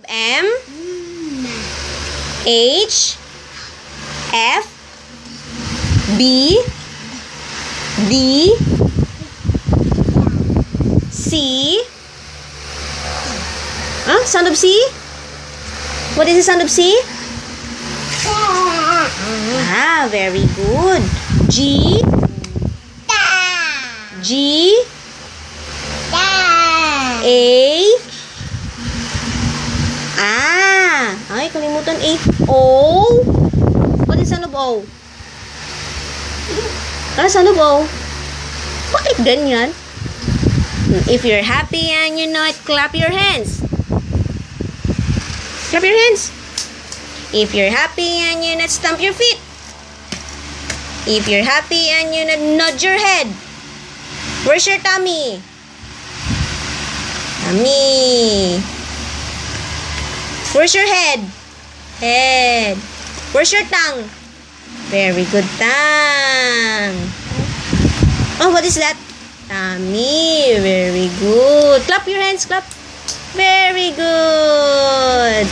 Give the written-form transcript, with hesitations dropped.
M H F B D C. Sound of C? What is the sound of C? Very good. G G A. Ay, kalimutan A. O. What is sound of O? Sound of O. Bakit ganyan? If you're happy and you know it, clap your hands. Clap your hands. If you're happy and you know it, stamp your feet. If you're happy and you know it, nod your head. Where's your tummy? Tummy. Where's your head? Head. Where's your tongue? Very good, tongue. Oh, what is that? Tummy. Very good. Clap your hands, clap. Very good.